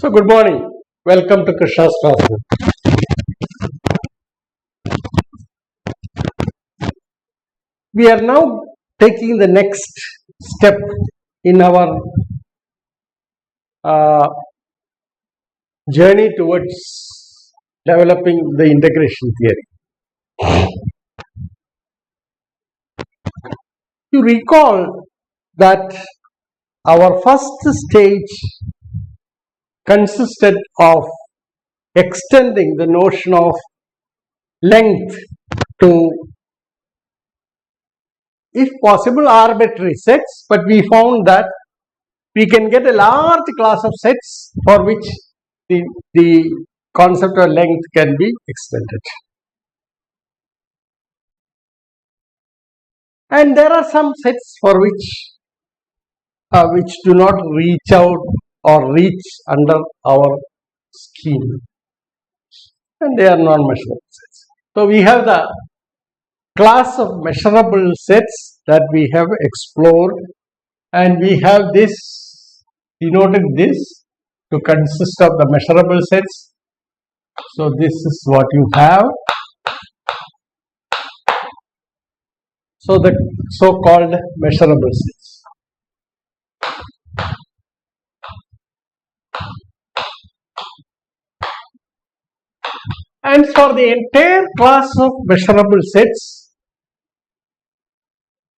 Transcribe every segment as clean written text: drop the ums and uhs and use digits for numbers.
So, good morning. Welcome to Krishna's classroom. We are now taking the next step in our journey towards developing the integration theory. You recall that our first stage consisted of extending the notion of length to, if possible, arbitrary sets, but we found that we can get a large class of sets for which the concept of length can be extended. And there are some sets for which do not reach out or reach under our scheme, and they are non-measurable sets. So we have the class of measurable sets that we have explored, and we have this denoted this to consist of the measurable sets. So this is what you have. So the so-called measurable sets. And for the entire class of measurable sets,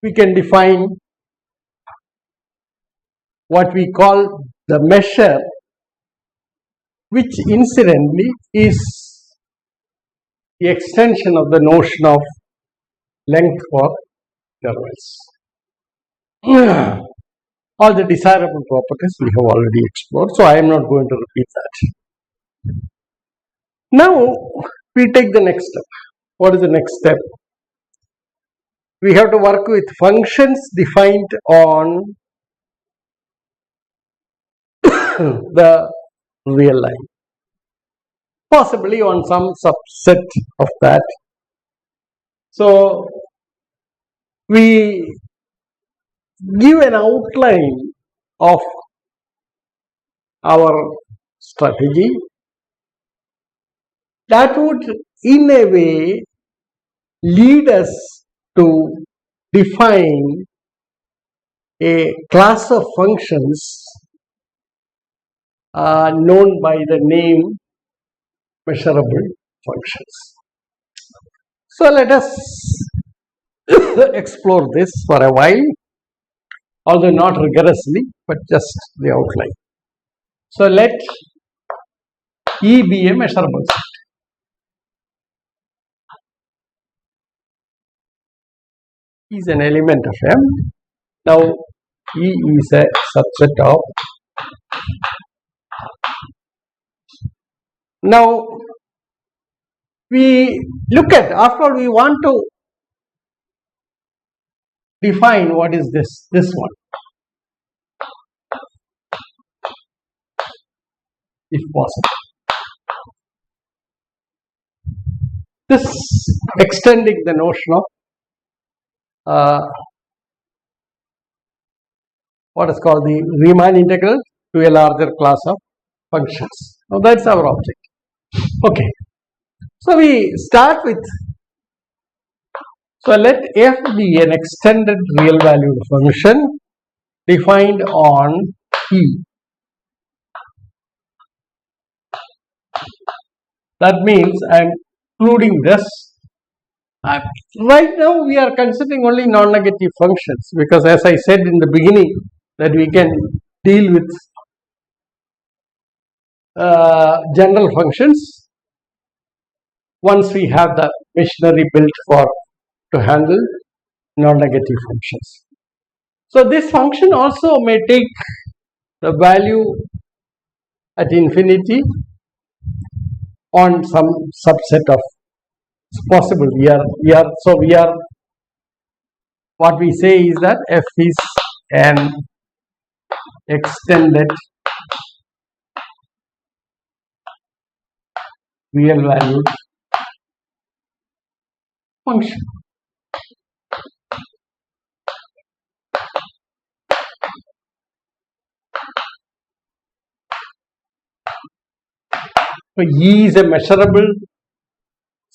we can define what we call the measure, which incidentally is the extension of the notion of length for intervals. All the desirable properties we have already explored, so I am not going to repeat that. Now we take the next step. What is the next step? We have to work with functions defined on the real line, possibly on some subset of that. So we give an outline of our strategy that would in a way lead us to define a class of functions known by the name measurable functions. So let us explore this for a while, although not rigorously, but just the outline. So let E be a measurable set. E is an element of M. Now E is a subset of. Now we look at, after all, we want to define what is this one, if possible. This extending the notion of what is called the Riemann integral to a larger class of functions. Now that's our object. Okay. So we start with, so let f be an extended real valued function defined on E. That means I am including this. Right now we are considering only non-negative functions, because as I said in the beginning that we can deal with general functions once we have the machinery built to handle non-negative functions. So this function also may take the value at infinity on some subset of, it's possible. We are what we say is that f is an extended real valued function. So E is a measurable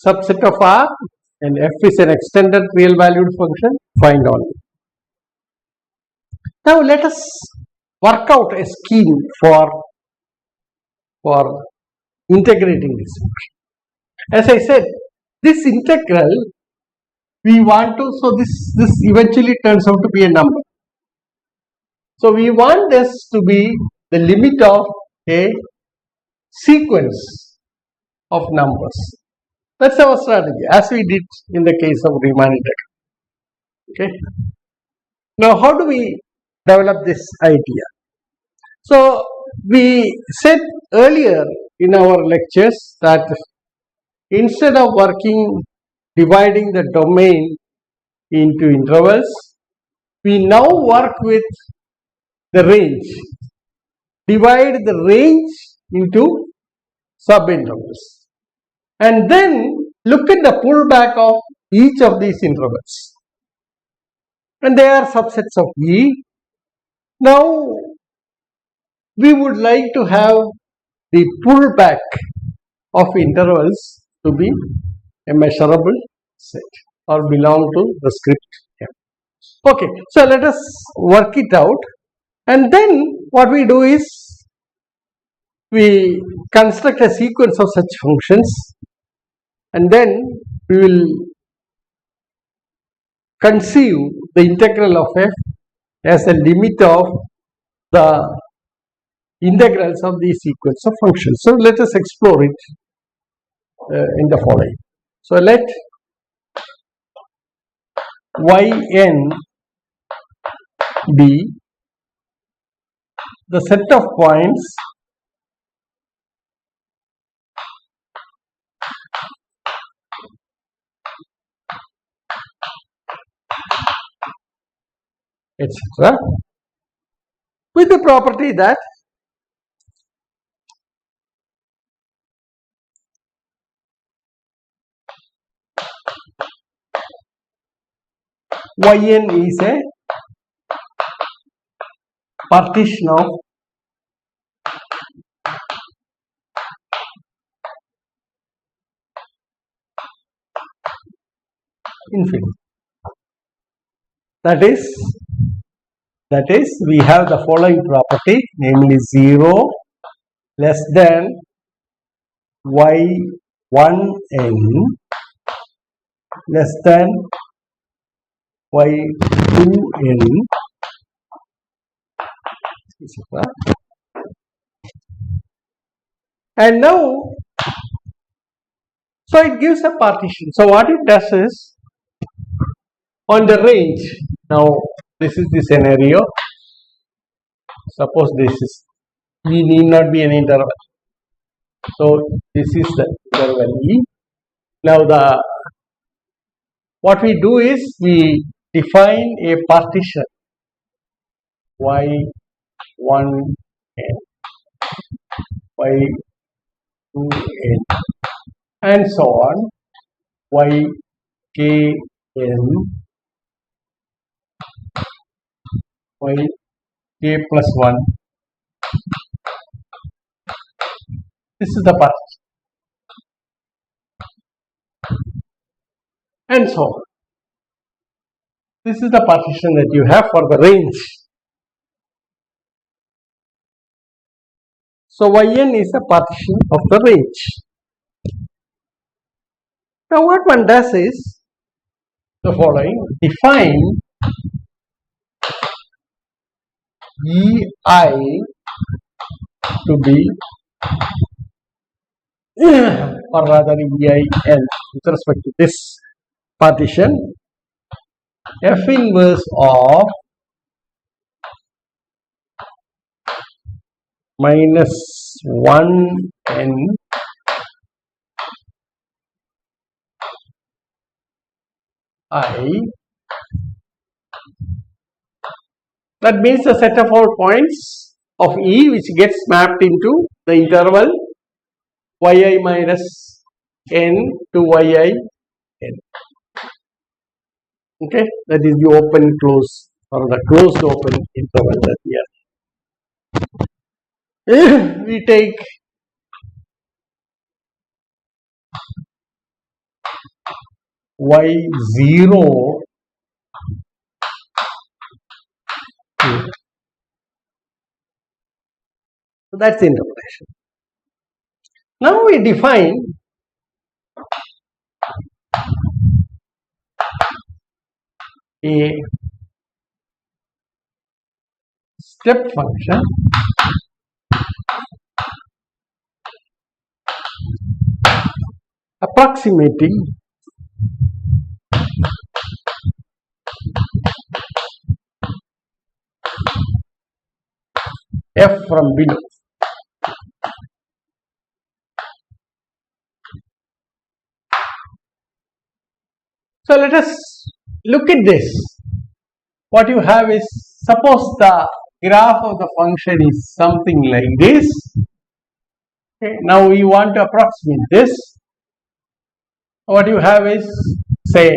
subset of R and F is an extended real valued function. Find only. Now let us work out a scheme for integrating this function. As I said, this integral we want to, so this eventually turns out to be a number. So we want this to be the limit of a sequence of numbers. That's our strategy, as we did in the case of Riemann integral. Okay. Now, how do we develop this idea? So we said earlier in our lectures that instead of dividing the domain into intervals, we now work with the range. Divide the range into subintervals. And then look at the pullback of each of these intervals. And they are subsets of E. Now, we would like to have the pullback of intervals to be a measurable set or belong to the script M. Okay, so let us work it out, and then what we do is we construct a sequence of such functions, and then we will conceive the integral of f as a limit of the integrals of these sequence of functions. So let us explore it in the following. So let yn be the set of points etc. with the property that yn is a partition of infinity. That is, we have the following property, namely 0 less than y1n less than y2n, etc. And now, so it gives a partition. So what it does is, on the range, now this is the scenario. Suppose this is, E need not be an interval. So this is the interval E. Now what we do is we define a partition y1n, y2n, and so on, ykn, yk plus 1. This is the partition, and so on. This is the partition that you have for the range. So yn is a partition of the range. Now what one does is the following: define ei to be, or rather ein with respect to this partition, f inverse of minus 1n I. That means the set of all points of E which gets mapped into the interval yi minus n to yi n. Okay, that is the open close or the closed open interval that we are. We take y0 here. So that's the interpretation. Now we define a step function approximating f from below. So let us look at this. What you have is, suppose the graph of the function is something like this. Okay, now we want to approximate this. What you have is, say,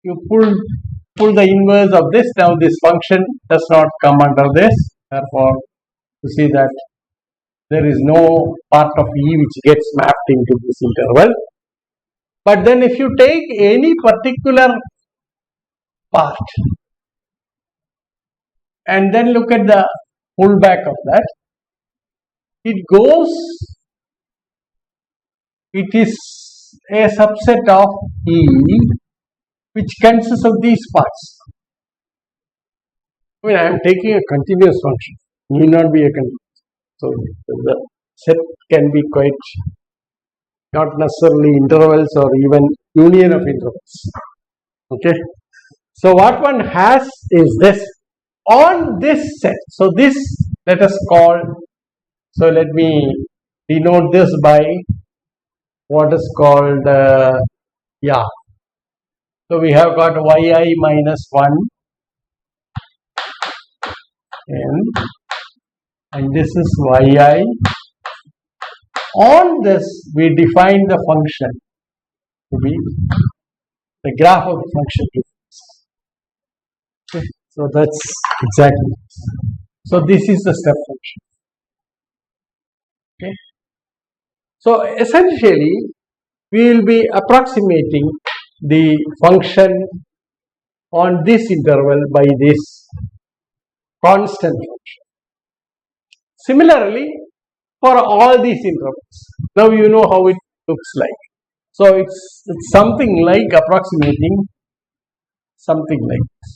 you pull the inverse of this. Now this function does not come under this. Therefore, you see that there is no part of E which gets mapped into this interval. But then if you take any particular part and then look at the pullback of that, it is a subset of E which consists of these parts. I mean, I am taking a continuous function, need not be a continuous. So the set can be quite, not necessarily intervals or even union of intervals. Okay. So what one has is this on this set. So this, let us call, so let me denote this by what is called So we have got yi minus 1 and this is yi. On this we define the function to be the graph of the function. Okay. So that's exactly. So this is the step function. Okay. So essentially we will be approximating the function on this interval by this constant function. Similarly, for all these intervals, now you know how it looks like. So it's something like approximating something like this.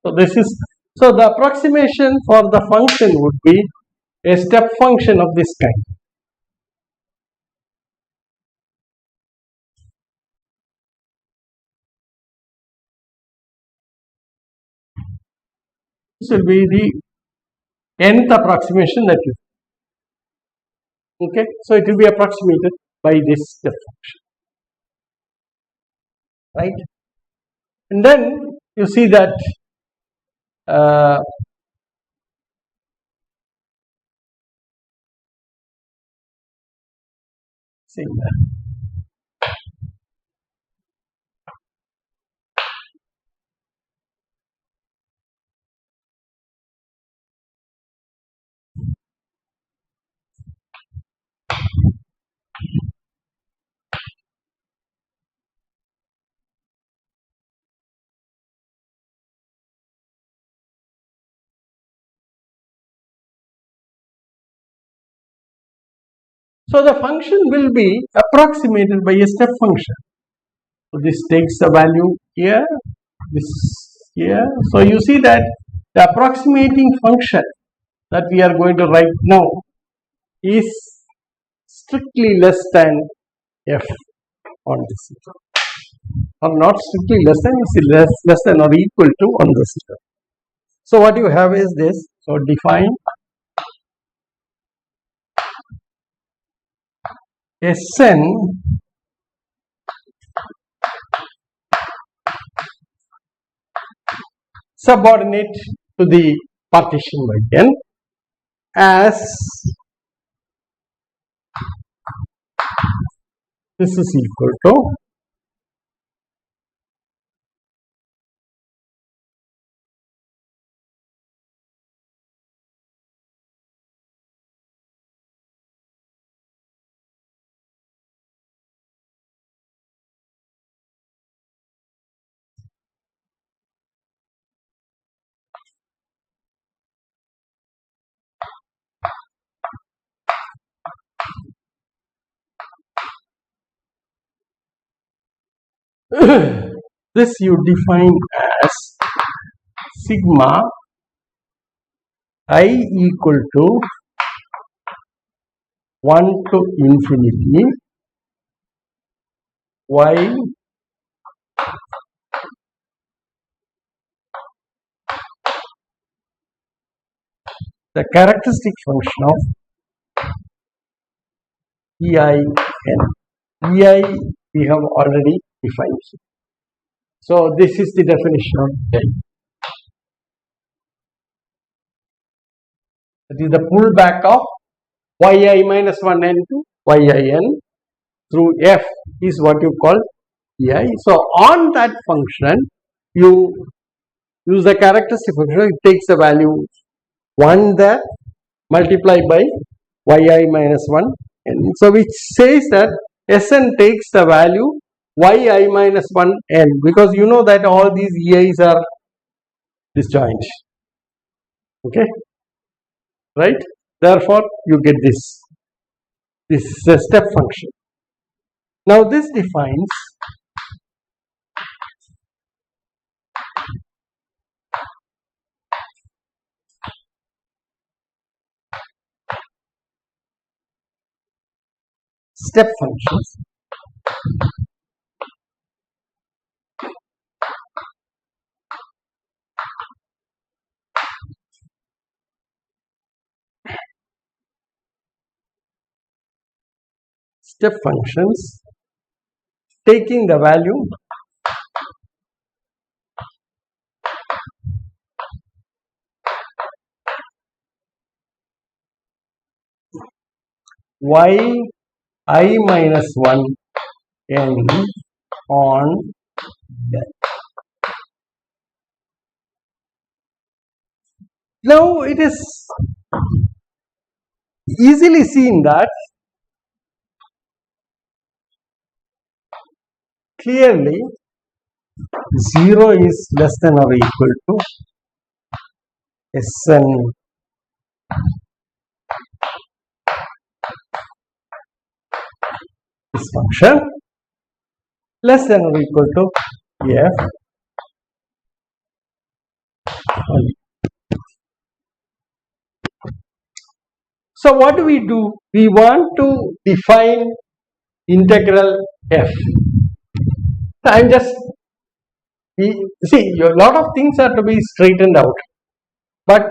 So this is, so the approximation for the function would be a step function of this kind. This will be the nth approximation that you. Okay, so it will be approximated by this step function, right? And then you see that so the function will be approximated by a step function. So this takes the value here, this here. So you see that the approximating function that we are going to write now is strictly less than f on this interval, or not strictly less than, is less than or equal to on this interval. So what you have is this. So define Sn subordinate to the partition by n as this is equal to this you define as sigma I equal to 1 to infinity y the characteristic function of EIN. EI we have already defined. So this is the definition of EI. That is the pullback of yi minus 1 n to yin through f is what you call EI. So on that function you use the characteristic function, it takes the value 1 there multiplied by yi minus 1 n. So which says that Sn takes the value yi minus 1 n, because you know that all these EIs are disjoint. Okay, right? Therefore you get this. This is a step function. Now this defines step functions. Step functions taking the value yi minus 1 n on n. Now it is easily seen that clearly 0 is less than or equal to Sn this function less than or equal to f. So what do? We want to define integral f. I'm just see a lot of things are to be straightened out, but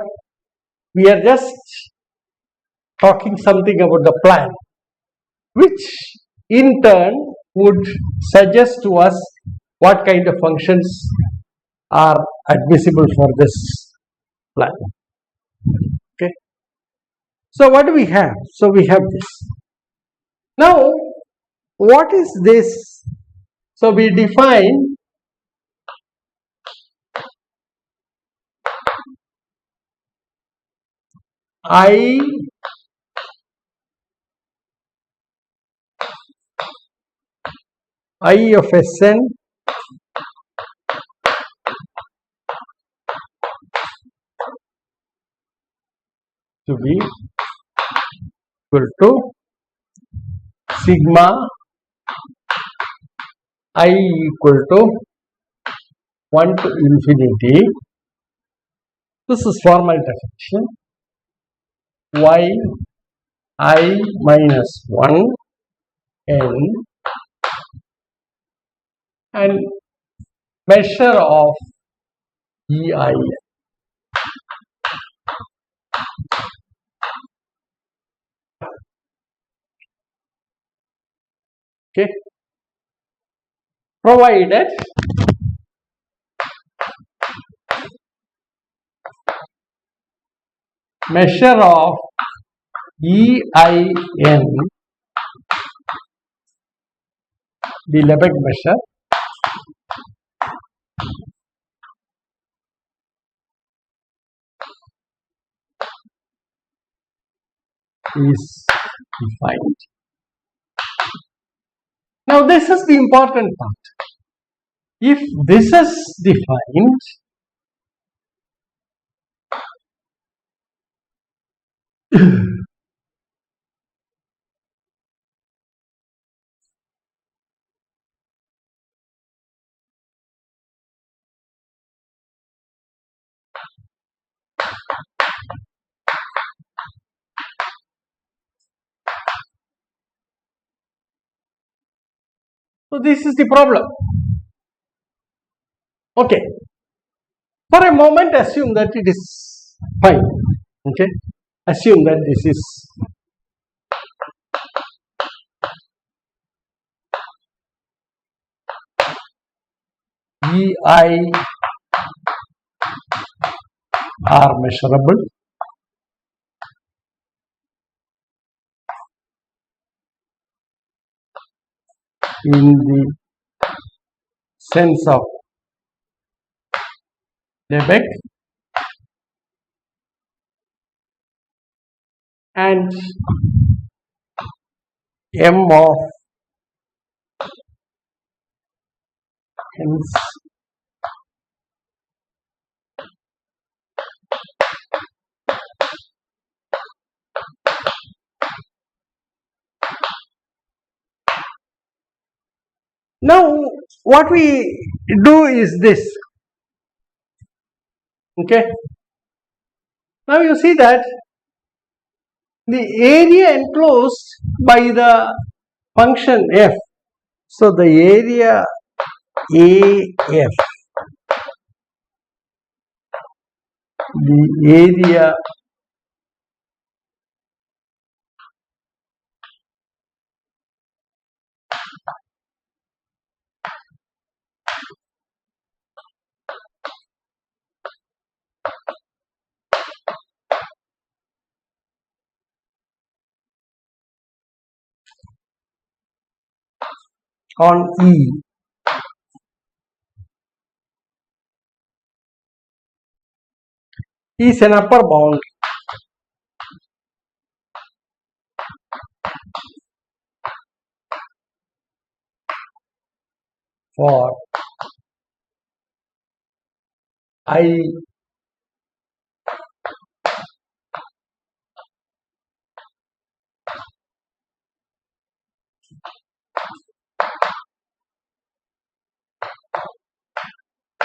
we are just talking something about the plan, which in turn would suggest to us what kind of functions are admissible for this plan. Okay. So what do we have? So we have this. Now what is this? So we define I of Sn to be equal to sigma I equal to 1 to infinity. This is formal definition. yi minus 1 n and measure of EIN. Okay, provided measure of EIN, the Lebesgue measure, is defined. Now this is the important part. If this is defined, so this is the problem. Okay. For a moment, assume that it is fine. Okay. Assume that this is EI are measurable. In the sense of Lebesgue, and M of hence now what we do is this. Okay. Now you see that the area enclosed by the function f, so the area AF, the area on E is an upper bound for I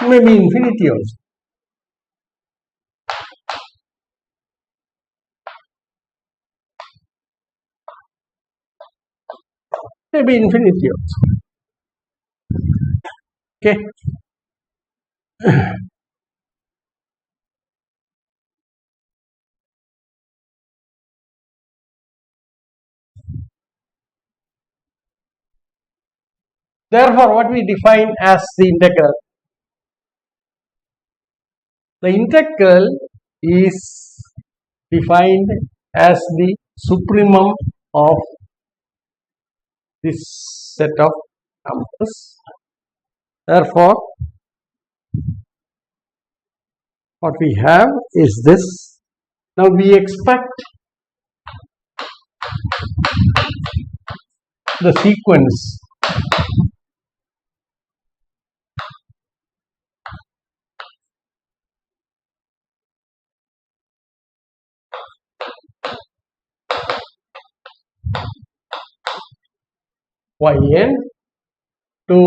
maybe infinity also. Maybe infinity also. Okay. Therefore, what we define as the integral? The integral is defined as the supremum of this set of numbers. Therefore, what we have is this. Now we expect the sequence yn to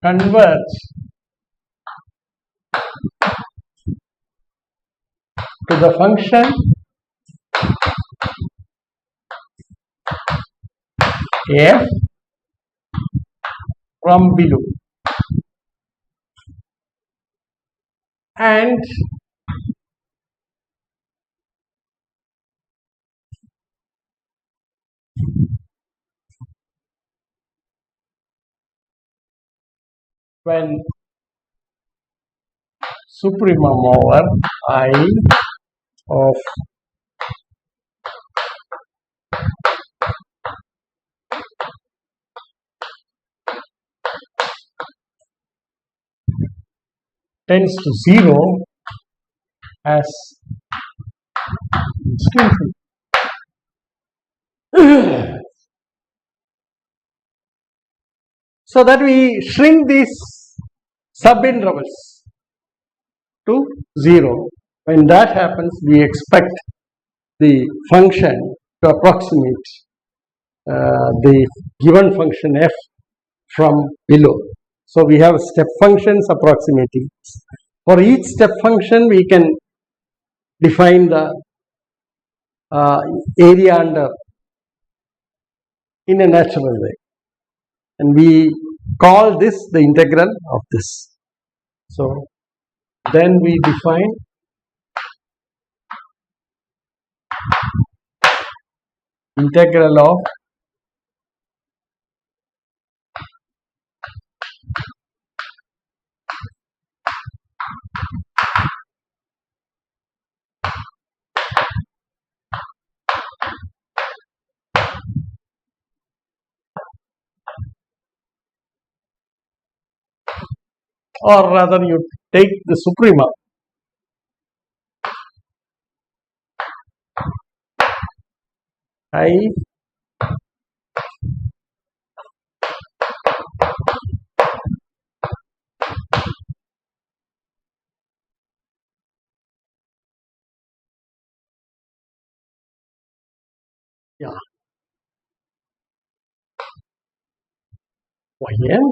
converge to the function f from below, and when supremum over I of tends to 0 as so that we shrink these subintervals to 0. When that happens, we expect the function to approximate the given function f from below. So we have step functions approximating. For each step function, we can define the area under in a natural way, and we call this the integral of this. So then we define integral of or rather you take the suprema I yn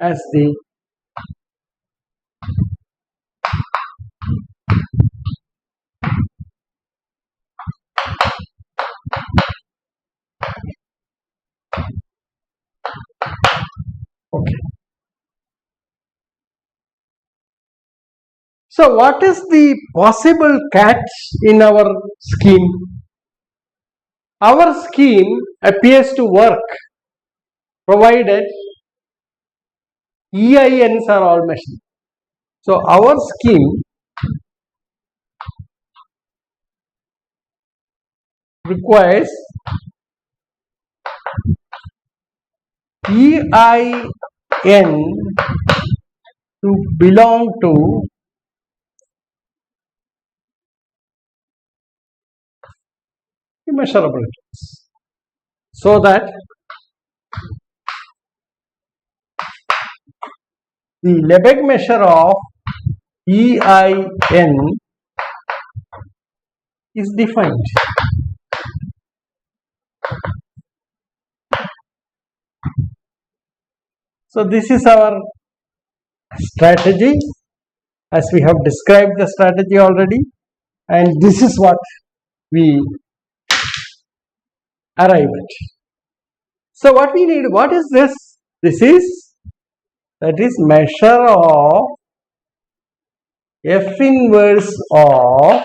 as the okay. So what is the possible catch in our scheme? Our scheme appears to work provided EINs are all measured. So our scheme requires EIN to belong to measurable terms, so that the Lebesgue measure of EIN is defined. So this is our strategy, as we have described the strategy already, and this is what we arrive at. So what we need, what is this? This is, that is measure of F inverse of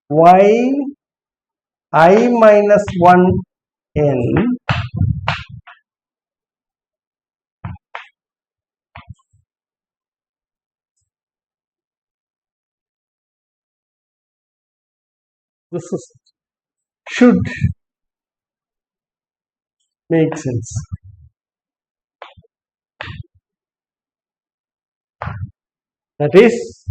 y I minus 1 n this is, should make sense. That is,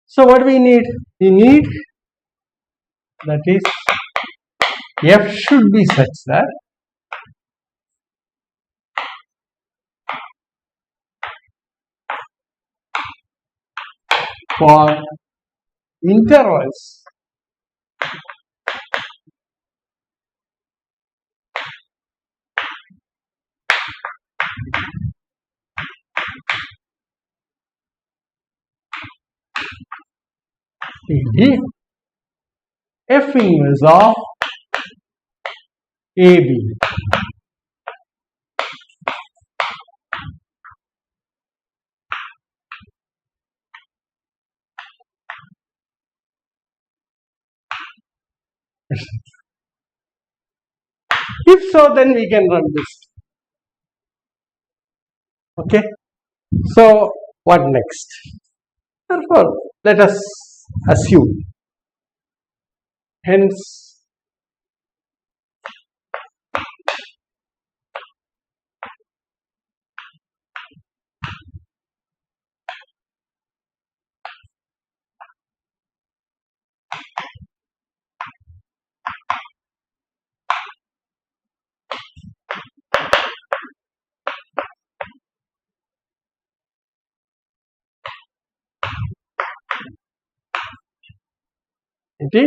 so what we need? We need, that is, F should be such that for intervals is F inverse of AB. If so, then we can run this. Okay. So, what next? Therefore, let us assume. Hence, okay,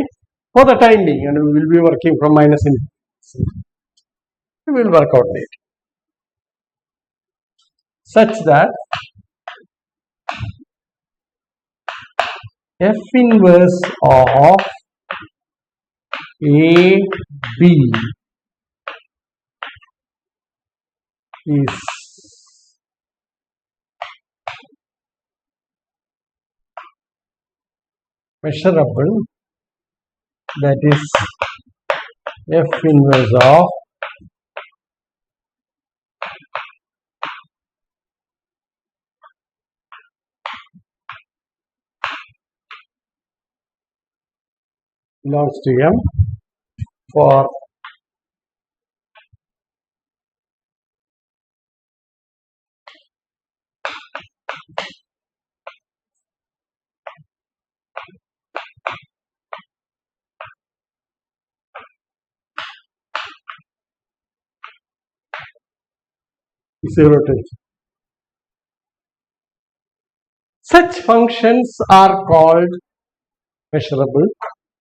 for the time being, and we will be working from minus infinity. We will work out later. Such that F inverse of AB is measurable, that is F inverse of belongs to M for zero to infinity. Such functions are called measurable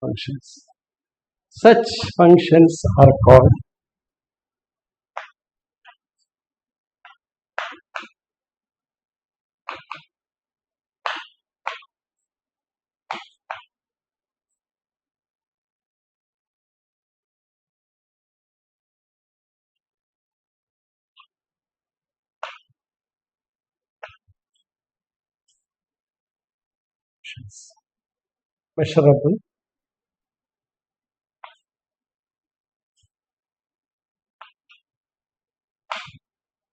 functions. Such functions are called measurable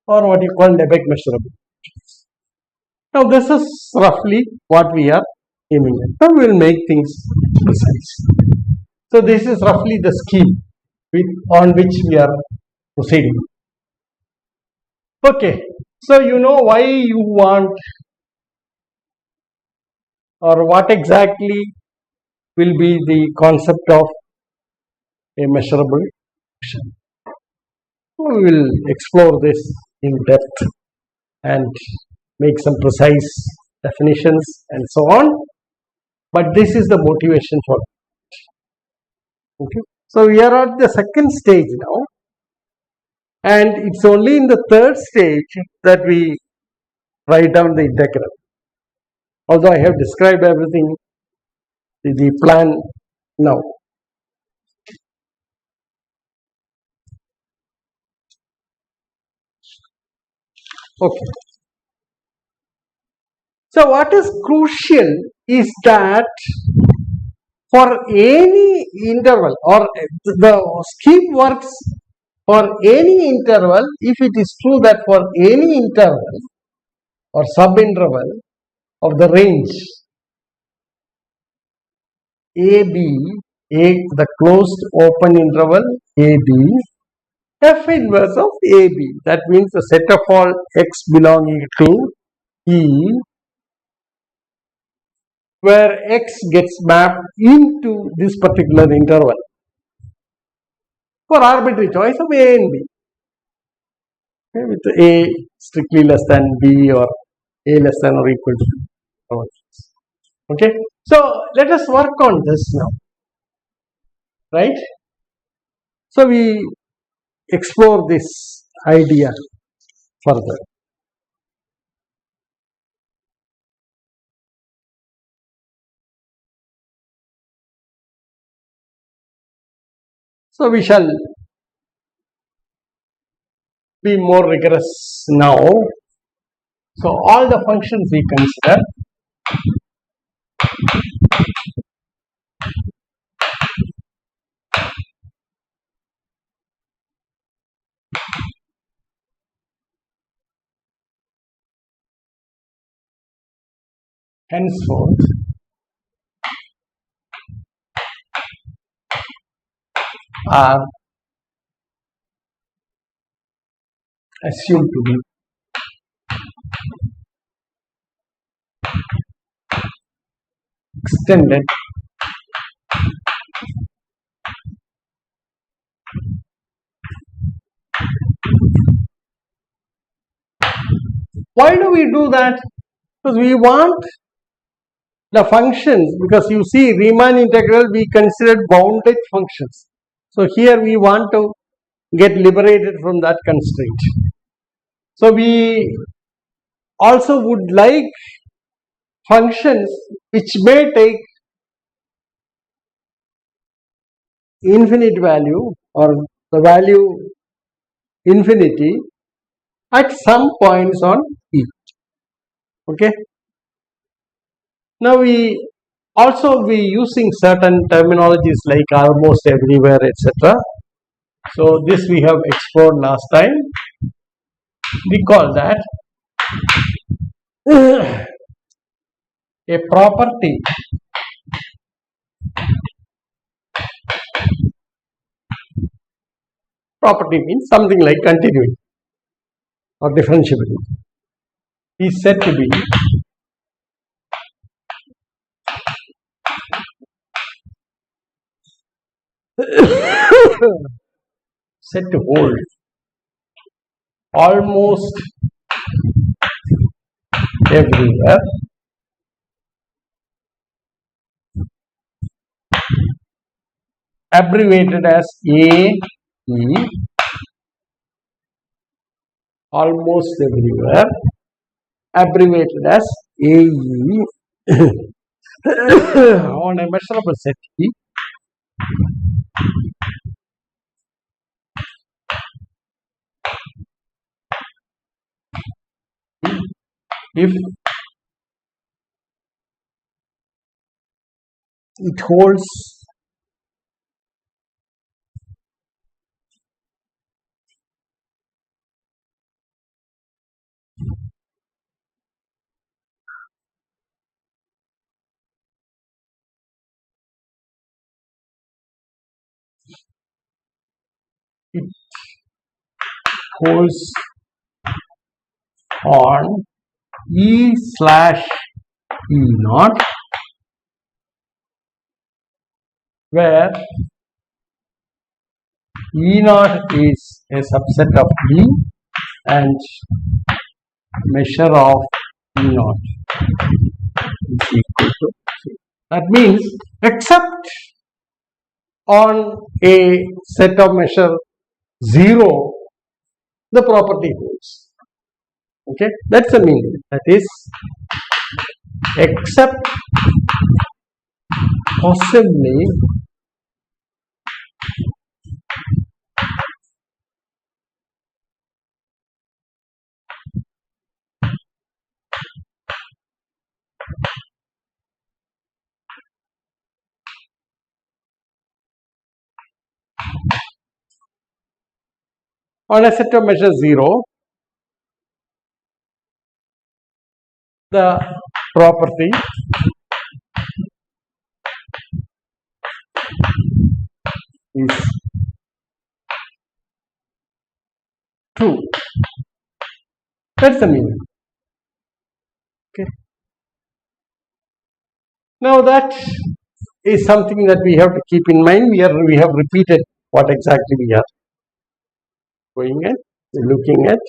or what you call Lebesgue measurable. Now this is roughly what we are aiming at. Now we will make things precise. So this is roughly the scheme on which we are proceeding. Okay, so you know why you want, or what exactly will be the concept of a measurable function. We will explore this in depth and make some precise definitions and so on. But this is the motivation for it. Okay. So we are at the second stage now, and it's only in the third stage that we write down the integral. Although I have described everything, the plan now. Okay. So what is crucial is that for any interval, or the scheme works for any interval if it is true that for any interval or subinterval of the range AB, the closed open interval AB, F inverse of AB, that means the set of all x belonging to E, where x gets mapped into this particular interval for arbitrary choice of A and B, okay, with A strictly less than B or A less than or equal to B. Okay, so let us work on this now, right? So we explore this idea further. So we shall be more rigorous now. So all the functions we consider, henceforth are assumed to be extended Why do we do that? Because we want the functions, because you see Riemann integral we considered bounded functions. So here we want to get liberated from that constraint. So we also would like functions which may take infinite value or the value infinity at some points on E. Okay. Now we also be using certain terminologies like almost everywhere, etc. So this we have explored last time. We call that a property means something like continuity or differentiability is said to be said to hold almost everywhere abbreviated as AE, almost everywhere abbreviated as AE on a measurable set E if it holds on E/E0 where E0 is a subset of E and measure of E0 is equal to 0. That means except on a set of measure 0 the property holds. Okay, that's the meaning. That is, except possibly on a set of measure 0 the property is true. That's the meaning. Okay. Now that is something that we have to keep in mind. We have repeated what exactly we are going at, looking at.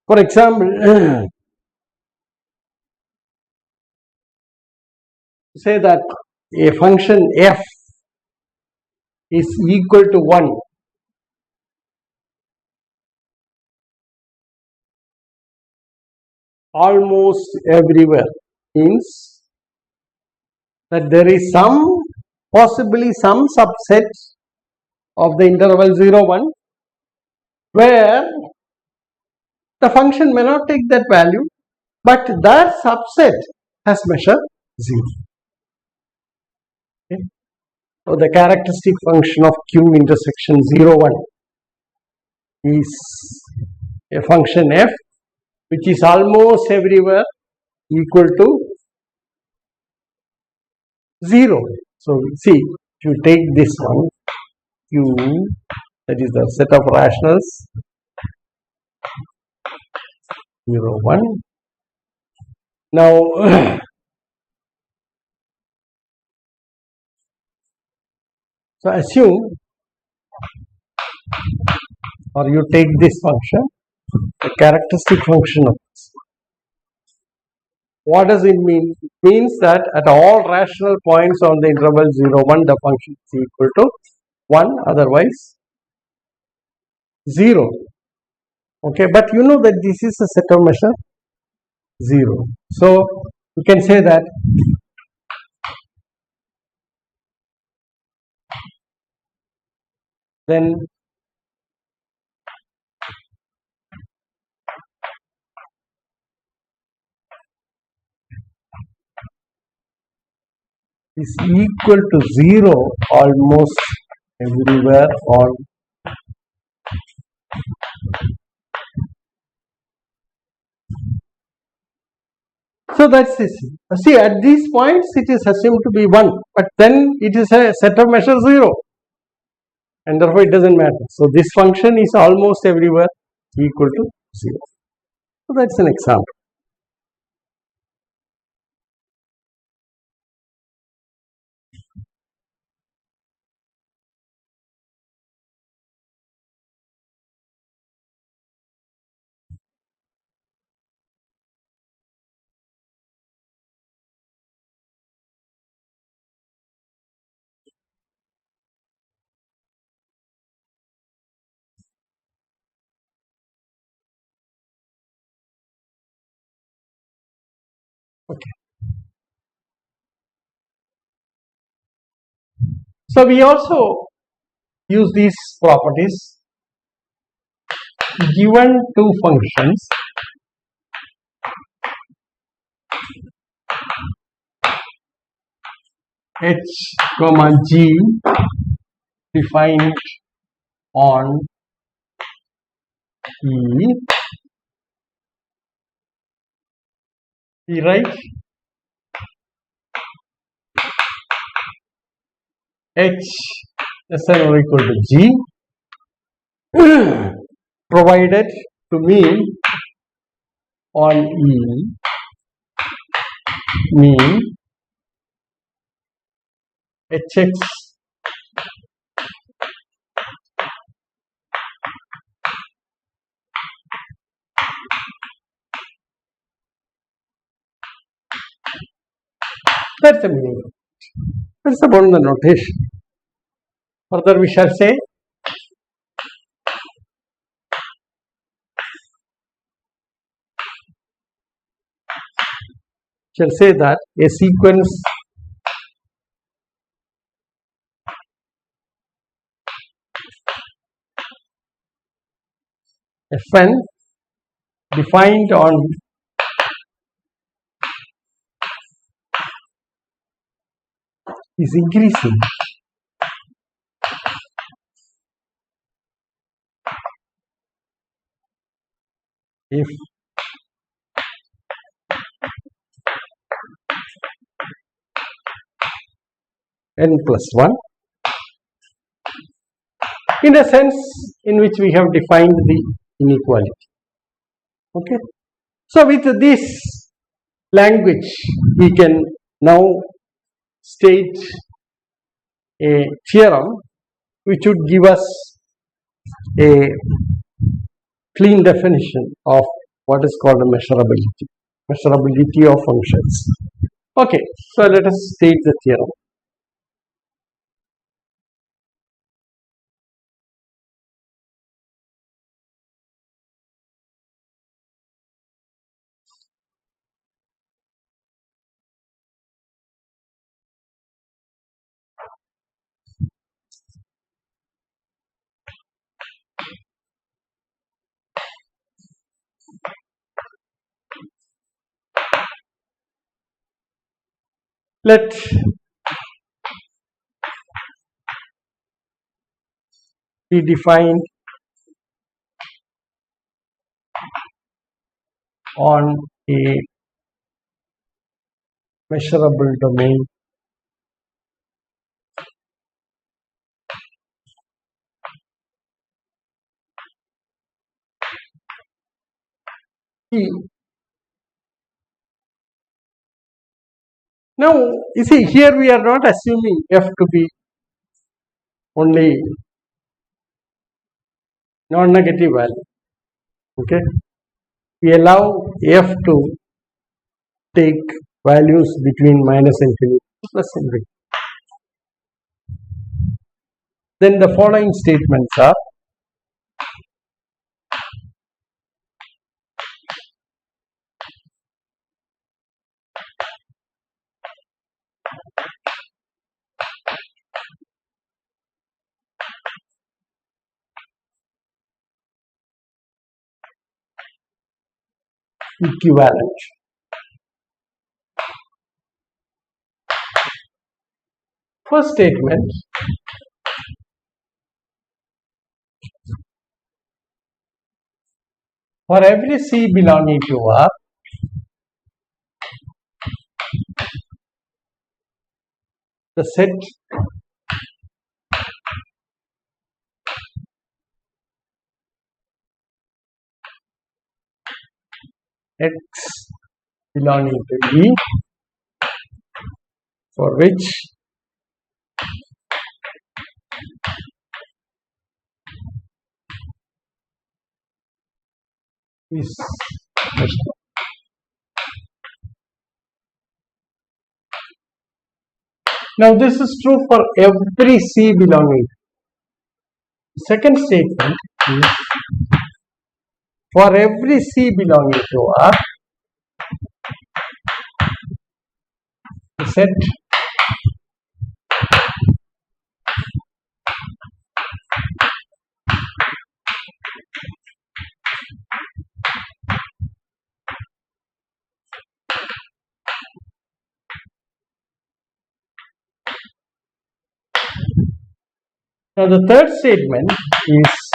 For example, say that a function f is equal to 1 almost everywhere means that there is possibly some subset of the interval 0, 1, where the function may not take that value, but that subset has measure 0. Okay. So the characteristic function of Q intersection 0, 1 is a function f which is almost everywhere equal to 0. So see, if you take this one, Q, that is the set of rationals 0, 1. Now so assume, or you take this function, the characteristic function of this. What does it mean? It means that at all rational points on the interval 0, 1, the function is equal to 1, otherwise 0. Okay, but you know that this is a set of measure 0. So you can say that then is equal to 0 almost everywhere on so that's it. See, at these points it is assumed to be 1, but then it is a set of measure 0 and therefore it doesn't matter. So this function is almost everywhere equal to 0. So that's an example. Okay. So we also use these properties given two functions h comma g defined on E. We write h less than or equal to g provided to mean on E mean hx that's the meaning. That's about the notation. Further we shall say that a sequence Fn defined on is increasing if n plus 1 in the sense in which we have defined the inequality. Okay. So with this language we can now state a theorem which would give us a clean definition of what is called a measurability of functions. Okay, so let us state the theorem. Let be defined on a measurable domain E. Now, you see, here we are not assuming f to be only non-negative value. Okay, we allow f to take values between minus infinity to plus infinity. Then the following statements are equivalent. First statement, for every C belonging to R, the set X belonging to E, for which is measurable. Now this is true for every C belonging. Second statement is for every C belonging to R, the set Now the third statement is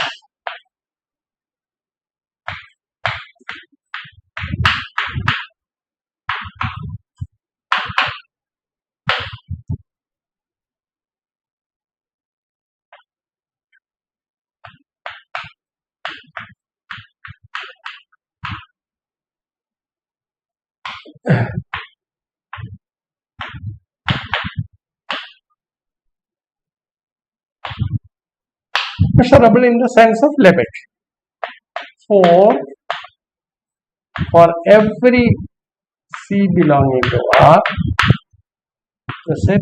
measurable in the sense of Lebesgue. For every C belonging to R, the set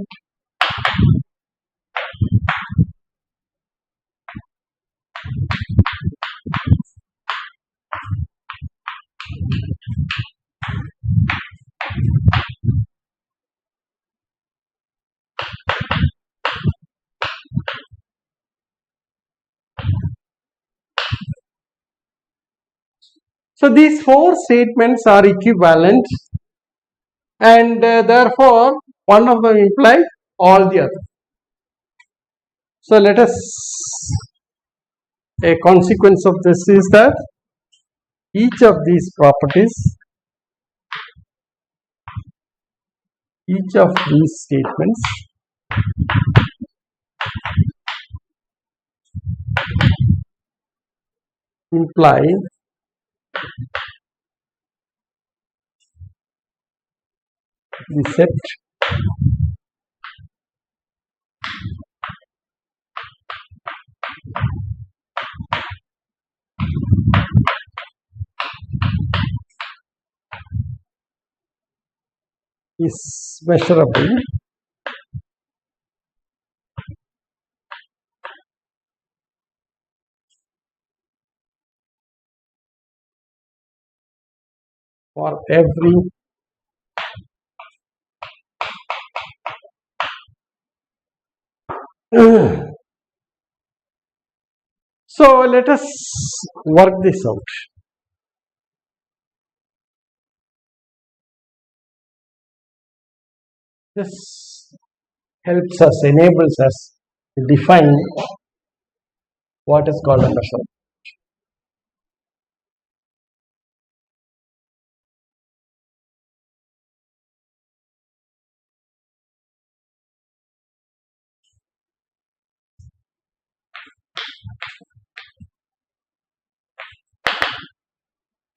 So these four statements are equivalent, and therefore one of them implies all the others. So let us, a consequence of this is that each of these properties, each of these statements imply the set is measurable for every So let us work this out. This helps us, enables us to define what is called a measurement.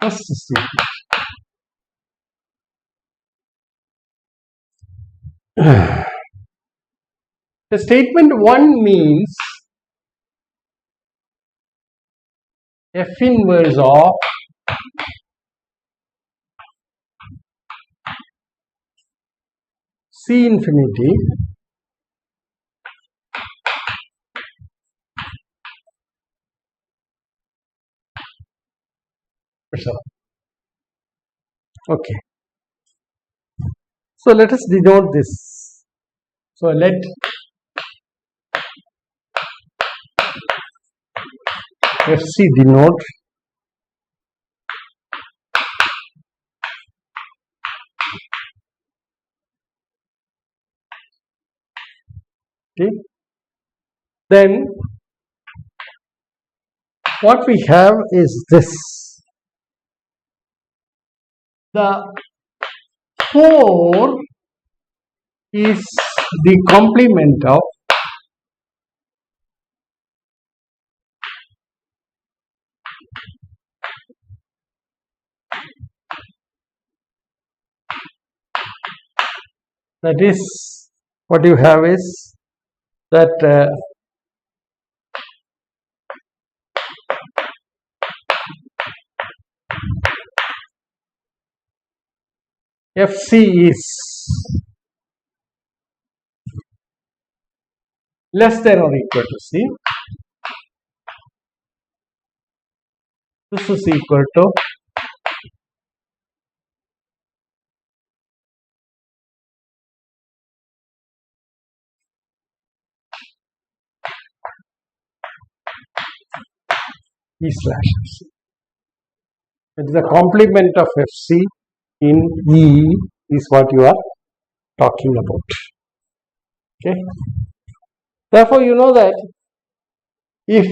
First statement. The statement 1 means F inverse of C infinity measure. Okay. So let us denote this. So let FC denote okay. Then what we have is this. The 4 is the complement of that is what you have is that FC is less than or equal to C. This is equal to E slash FC. It is a complement of FC in E is what you are talking about. Okay. Therefore, you know that if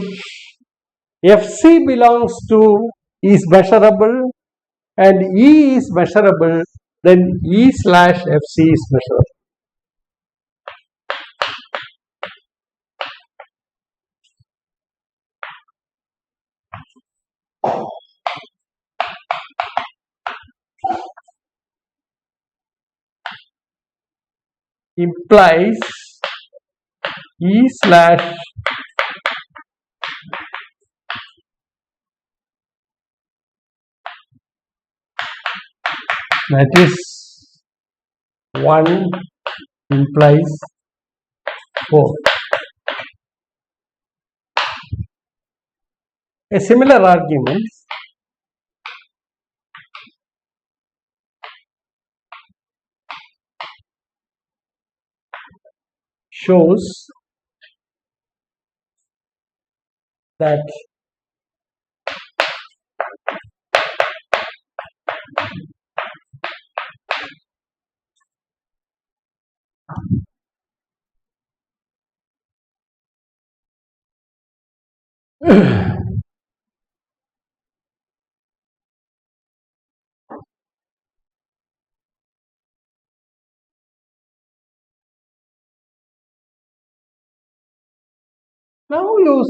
FC belongs to is measurable and E is measurable, then E slash FC is measurable. Implies E slash that is 1 implies 4. A similar argument shows that now you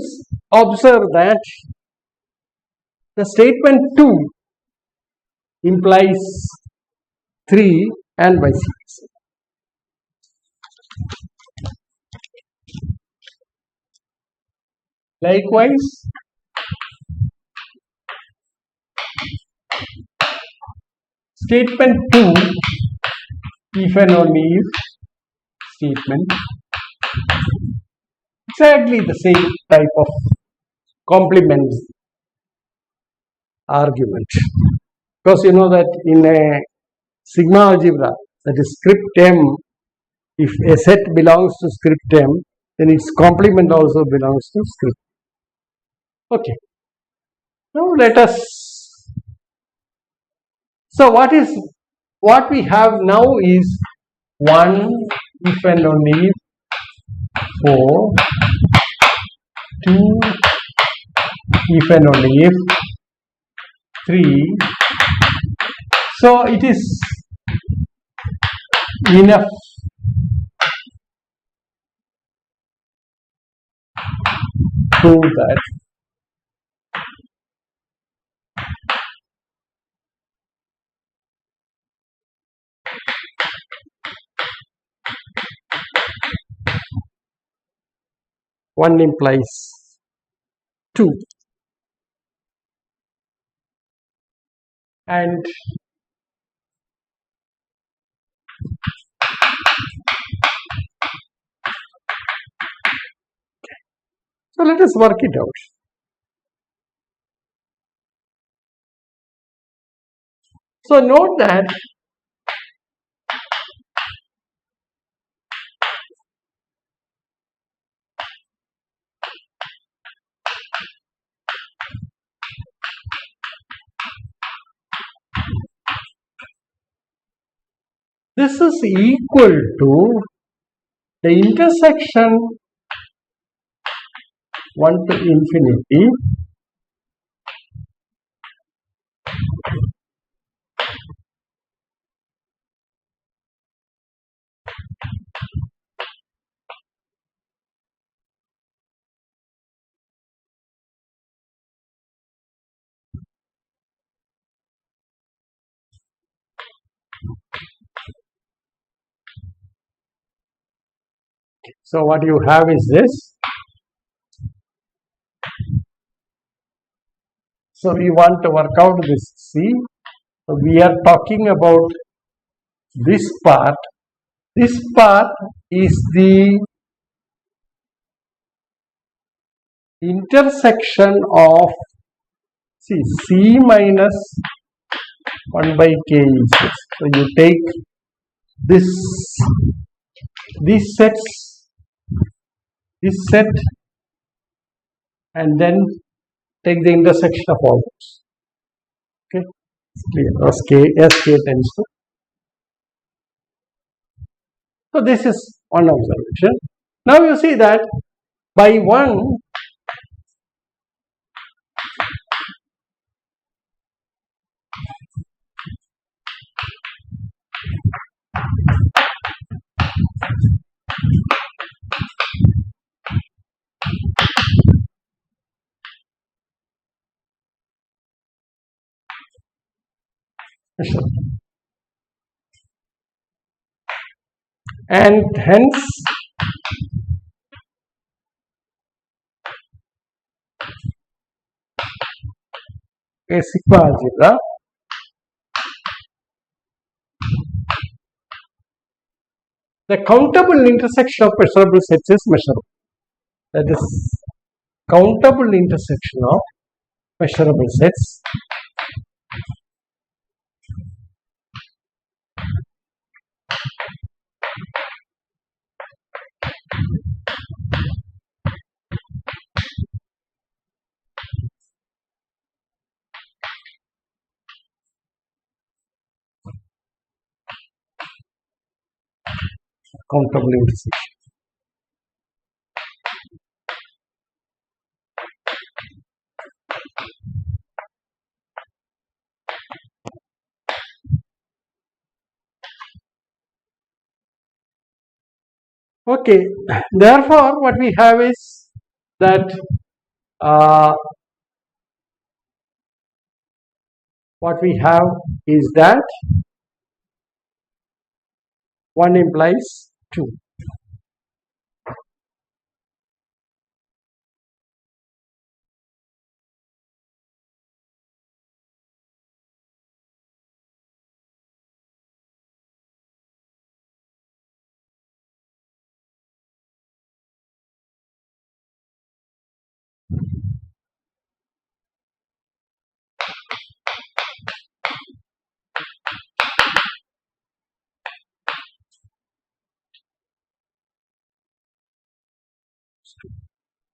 observe that the statement 2 implies 3 and vice versa. Likewise, statement 2 if and only if statement exactly the same type of complement argument, because you know that in a sigma algebra, that is script m, if a set belongs to script m, then its complement also belongs to script. Okay. Now let us. So what we have now is 1 if and only if 4, 2 if and only if 3. So it is enough to prove that one implies 2, and so let us work it out. So note that this is equal to the intersection 1 to infinity So what you have is this. So we want to work out this C. So we are talking about this part. This part is the intersection of C minus 1 by K is this. So you take these sets, this set, and then take the intersection of all those. Okay, it's clear. As K tends to. So this is one observation. Now you see that by 1, and hence a sigma algebra the countable intersection of measurable sets is measurable. That is, countable intersection of measurable sets countable intersection. Okay, therefore what we have is that what we have is that 1 implies 2.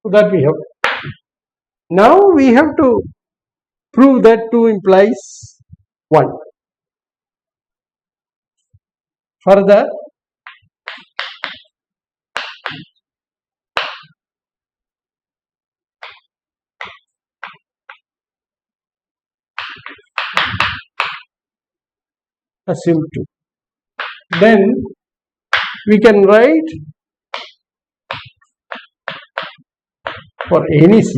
So that we have. Now we have to prove that 2 implies 1. Further, assume 2. Then we can write for any C.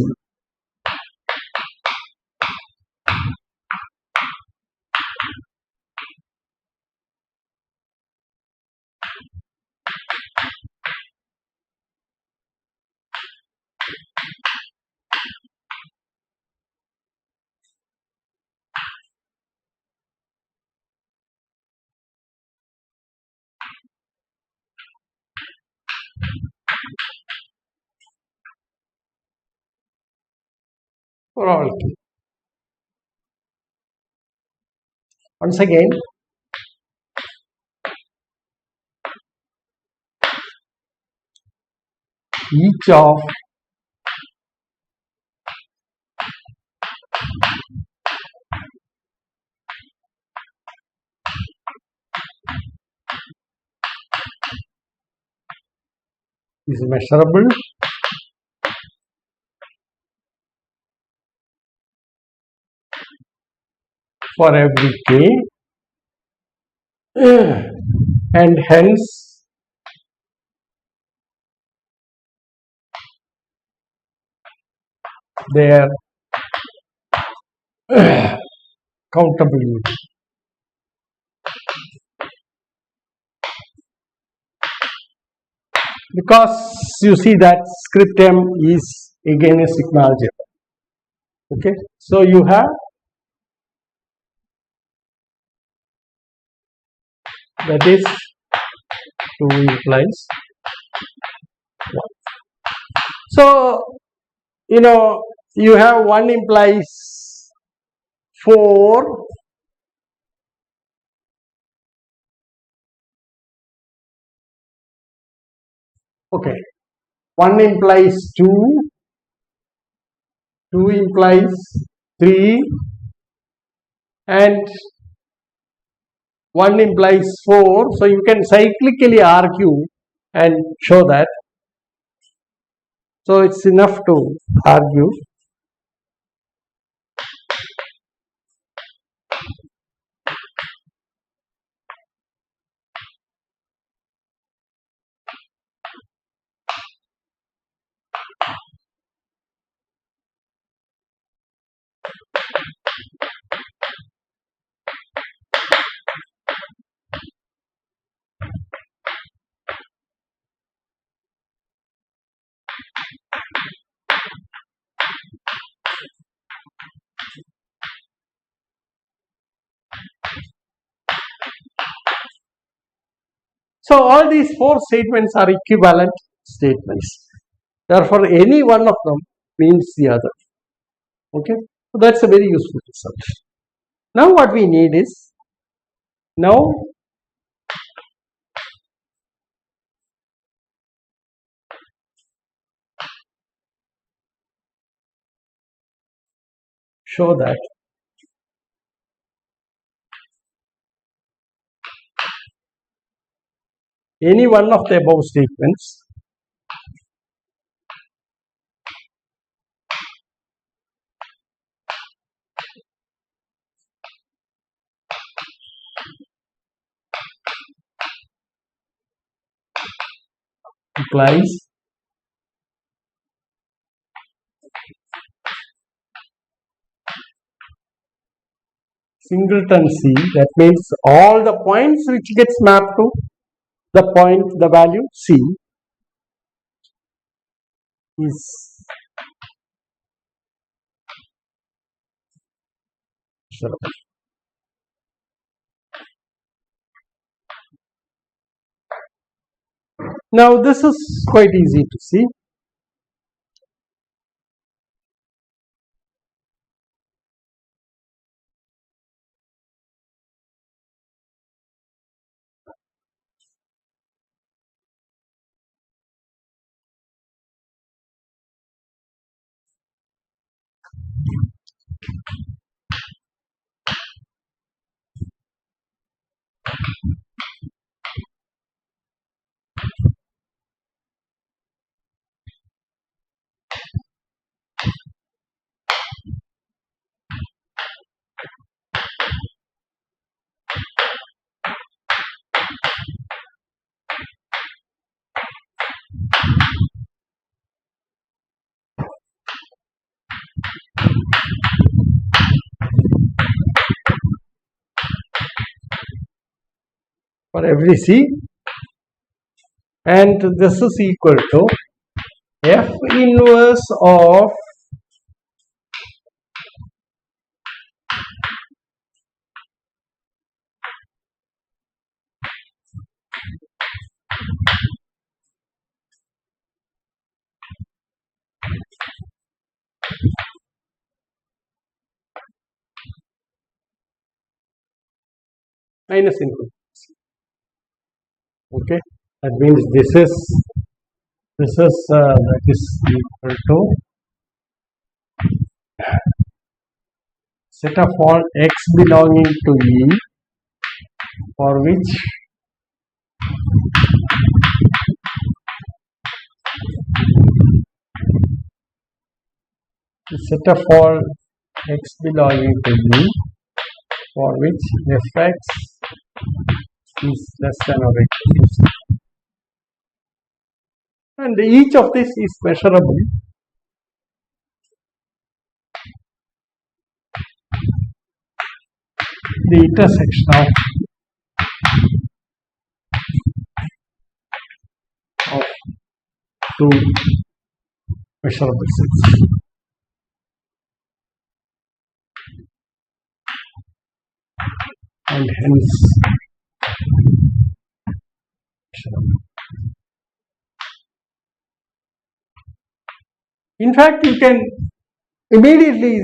For all K. Once again, each of is measurable for every K, and hence their countability. Because you see that script m is again a sigma algebra. Okay, so you have that is 2 implies 1. So you have 1 implies 4. Okay, 1 implies 2, 2 implies 3, and 1 implies 4. So you can cyclically argue and show that. So it's enough to argue. So all these 4 statements are equivalent statements. Therefore, any one of them means the other. Okay, so that's a very useful result. Now what we need is, now show that any one of the above statements implies singleton C. That means all the points which gets mapped to the value C is measurable. Now this is quite easy to see. for every C, and this is equal to F inverse of minus input. Okay, that means this is that is equal to set of all x belonging to E for which the set of all x belonging to E for which fx is less than or equal to C. And each of this is measurable. The intersection of two measurable sets. And hence measurable. In fact, you can immediately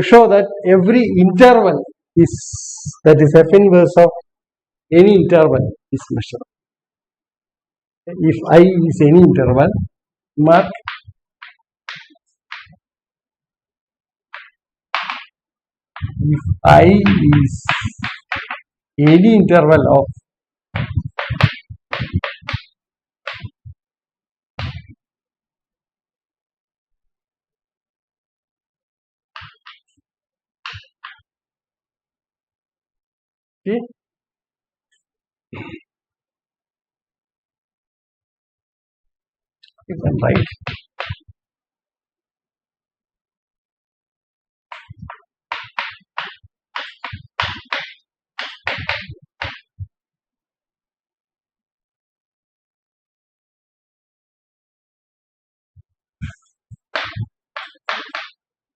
show that every interval that is F inverse of any interval is measurable. If I is any interval, mark if I is any interval of okay, you can write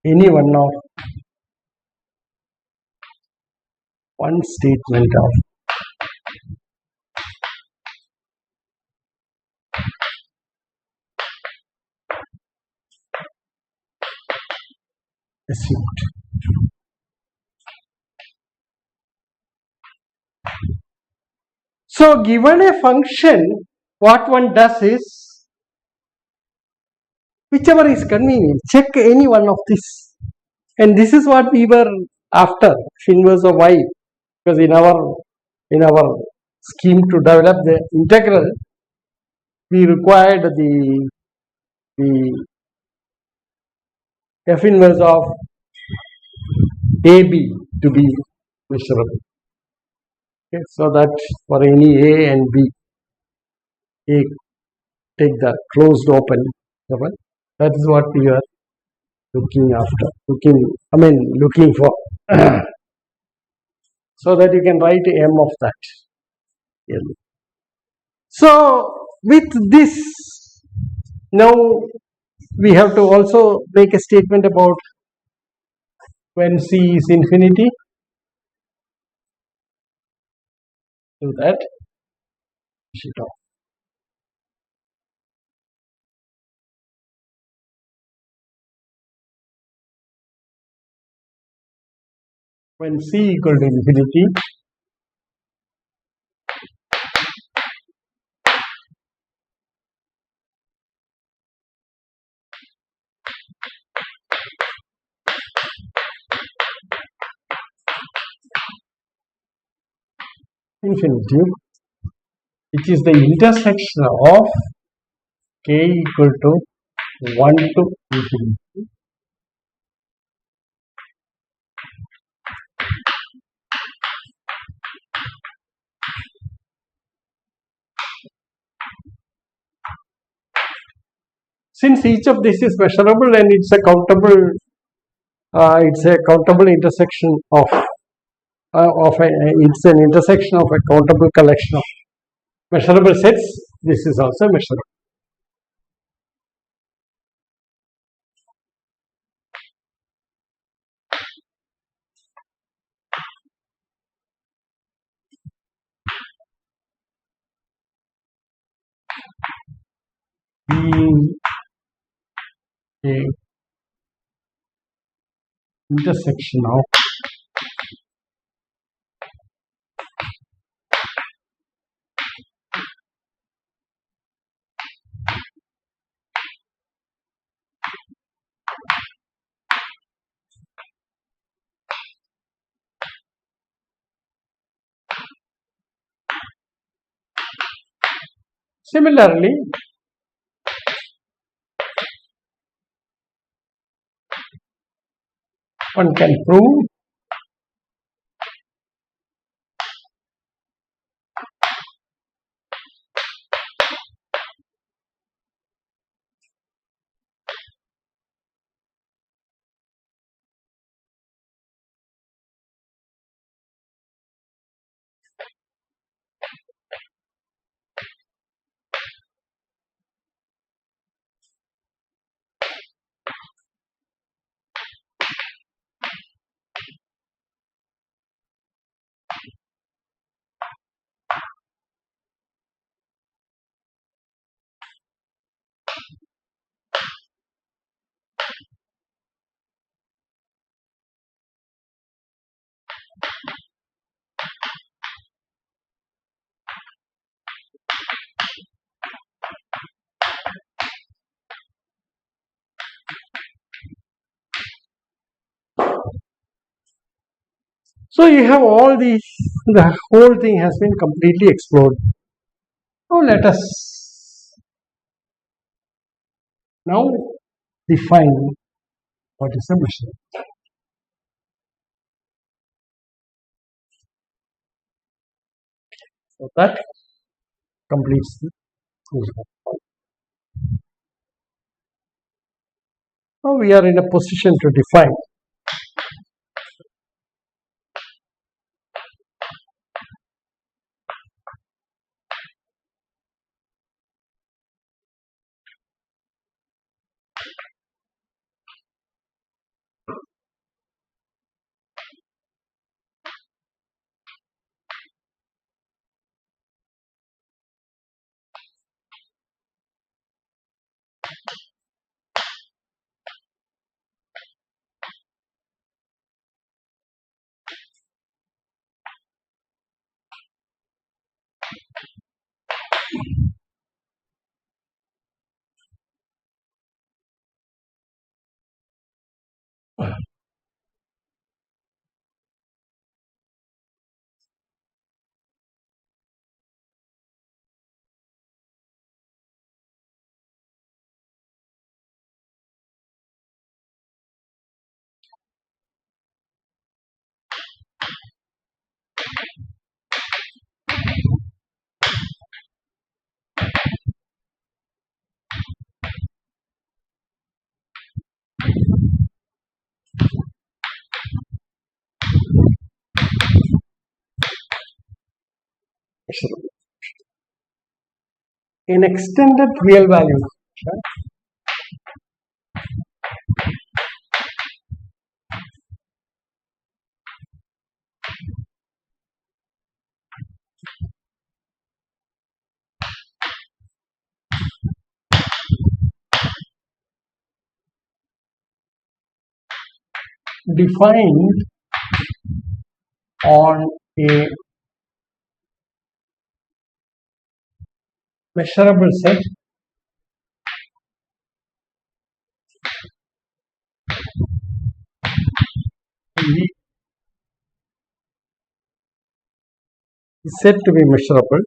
any one statement of assumed. So, given a function, what one does is, whichever is convenient, check any one of this, and this is what we were after, inverse of y, because in our scheme to develop the integral, we required the F inverse of AB to be measurable. Okay, so that for any A and B, A take the closed open interval. That is what we are looking for. So that you can write M of that. So with this, now we have to also make a statement about when C is infinity. Do that. When C equal to infinity, which is the intersection of k equal to 1 to infinity, since each of this is measurable and it's a countable intersection of it's an intersection of a countable collection of measurable sets. This is also measurable. Being a intersection of similarly one can prove so you have all these, the whole thing has been completely explored. Now let us now define what is a measurement. So that completes the movement. Now we are in a position to define measurable. In extended real value function, defined on a measurable set is said to be measurable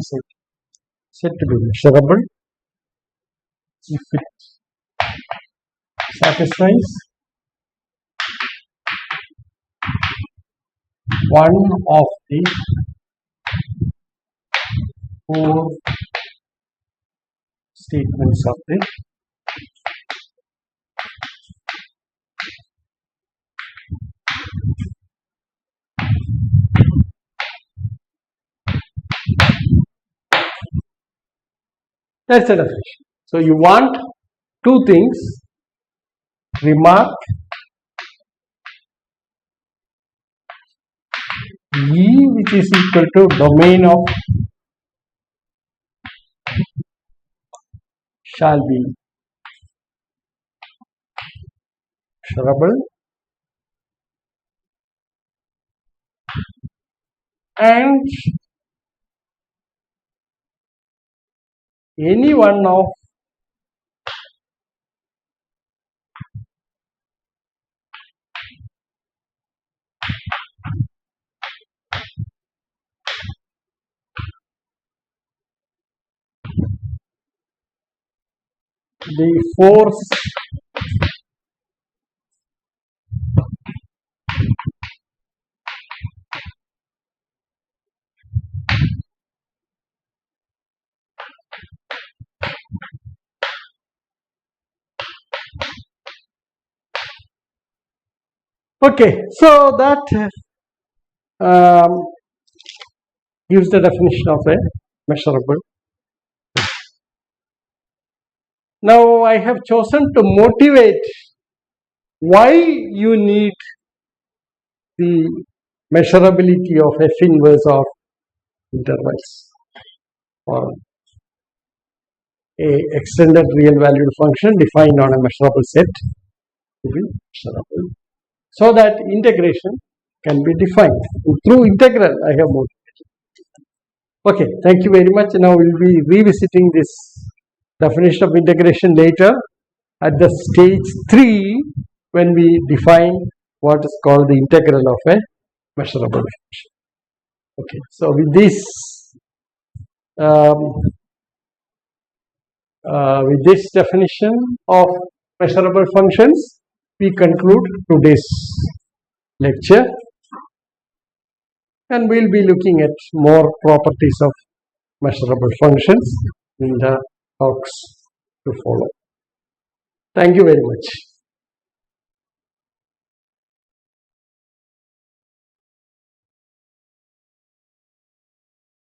set said to be measurable if it satisfies one of the four statements of the that's the definition. So you want two things: remark E, which is equal to domain of shall be measurable, and any one of the force okay, so that gives the definition of a measurable. Now I have chosen to motivate why you need the measurability of F inverse of intervals or a extended real valued function defined on a measurable set to be measurable, so that integration can be defined. Through integral I have motivated. Okay, thank you very much. Now we will be revisiting this definition of integration later at the stage 3 when we define what is called the integral of a measurable function. Okay, so with this definition of measurable functions, we conclude today's lecture, and we will be looking at more properties of measurable functions in the talks to follow. Thank you very much.